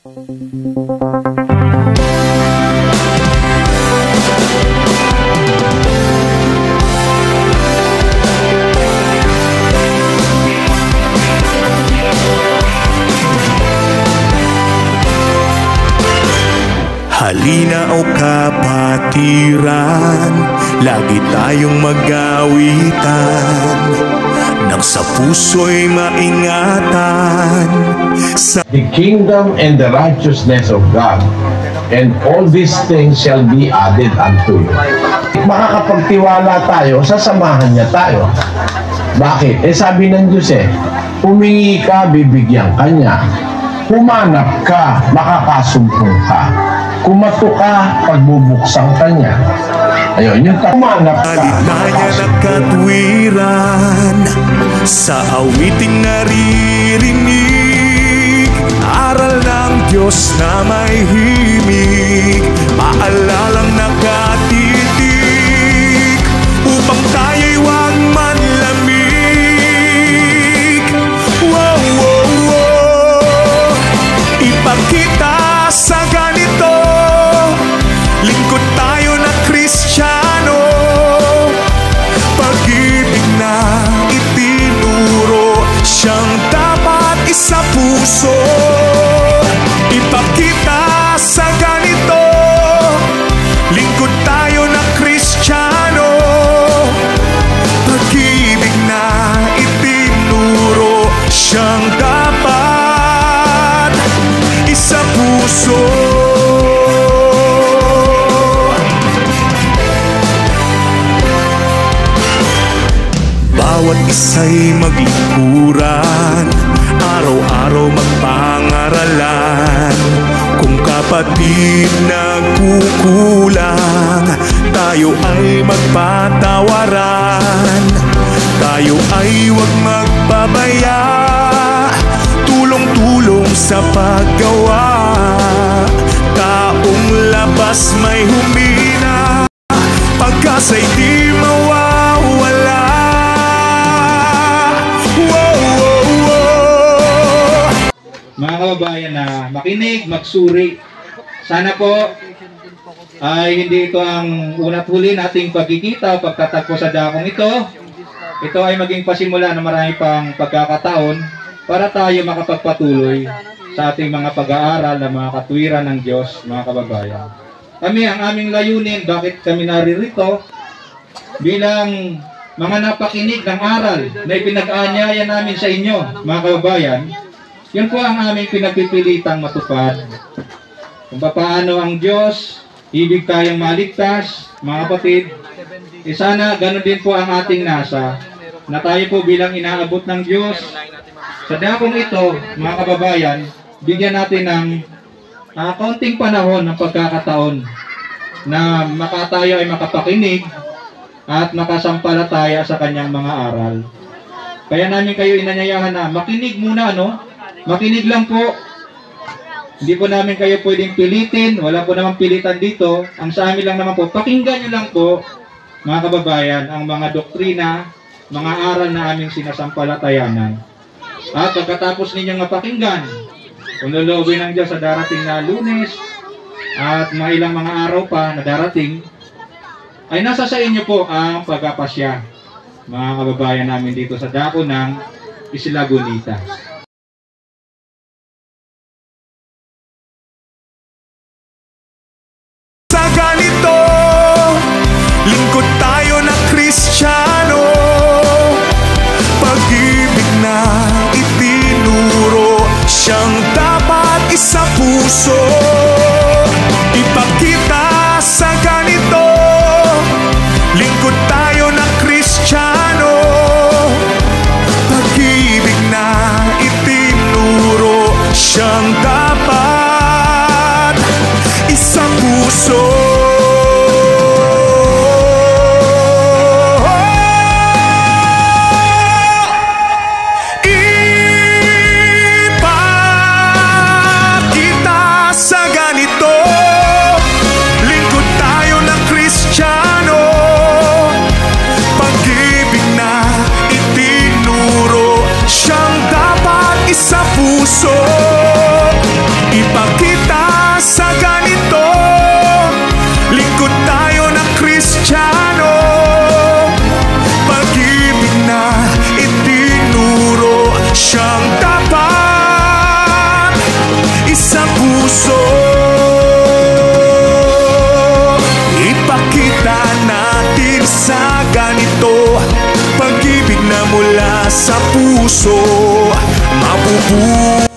Halina o kapatiran, lagi tayong mag-awitan, nang sa puso'y maingatan. The kingdom and the righteousness of God, and all these things shall be added unto you. Makakapagtiwala tayo, sasamahan niya tayo. Bakit? Sabi ng Diyos humingi ka, bibigyan ka niya. Humanap ka, makakasumpong ka. Kumato ka, pagbubuksan ka niya. Ayun, yung humanap ka. Alita niya na katwiran, sa awiting naririnig, aral ng Diyos na may himig, paalalang nakatitig, upang tayo'y huwag manlamig. Wow, wow, wow. Ipakita sa ganito, lingkod tayo na Kristiyano, pag-ibig na itinuro, siyang dapat isa puso. Ipakita sa ganito, lingkod tayo na Kristiyano, pag-ibig na itinuro, siyang dapat isa puso. Bawat isa'y maglingkuran, araw-araw magpangaralan. Kung kapatid nagkukulang, tayo ay magpatawaran. Tayo ay huwag magpabaya, tulong-tulong sa paggawa. Taong labas may humina, pagkasa'y di mawawala. Mga kababayan na makinig, magsuri. Sana po ay hindi ito ang unat huli nating pagkikita, pagtatagpo sa dakong ito. Ito ay maging pasimula ng marami pang pagkakataon para tayo makapagpatuloy sa ating mga pag-aaral ng mga katwiran ng Diyos, mga kababayan. Kami, ang aming layunin, bakit kami naririto, bilang mga napakinig ng aral na ipinag-aanyaya namin sa inyo, mga kababayan, yun po ang aming pinagpipilitang matupad. Kung paano ang Diyos, ibig tayong maligtas, mga kapatid, sana ganun din po ang ating nasa, na tayo po bilang inaabot ng Diyos. Sa dakong ito, mga kababayan, bigyan natin ng kaunting panahon ng pagkakataon na tayo ay makapakinig at makasampalataya sa kanyang mga aral. Kaya namin kayo inanyayahan na makinig muna, makinig lang po. Hindi po namin kayo pwedeng pilitin. Wala po namang pilitan dito. Ang sa amin lang naman po, pakinggan nyo lang po, mga kababayan, ang mga doktrina, mga aral na aming sinasampalatayanan. At pagkatapos ninyong mapakinggan, kung loloobin ng Diyos sa darating na Lunes at mga ilang mga araw pa na darating, ay nasa sa inyo po ang pagkapasya, mga kababayan namin dito sa dako ng Isla Bonita. Lingkod tayo na Kristiyano, pag-ibig na itinuro, siyang dapat isa puso. Ipakita sa ganito, lingkod tayo na Kristiyano, pag-ibig na itinuro, siyang dapat isa puso. puso mapupuno.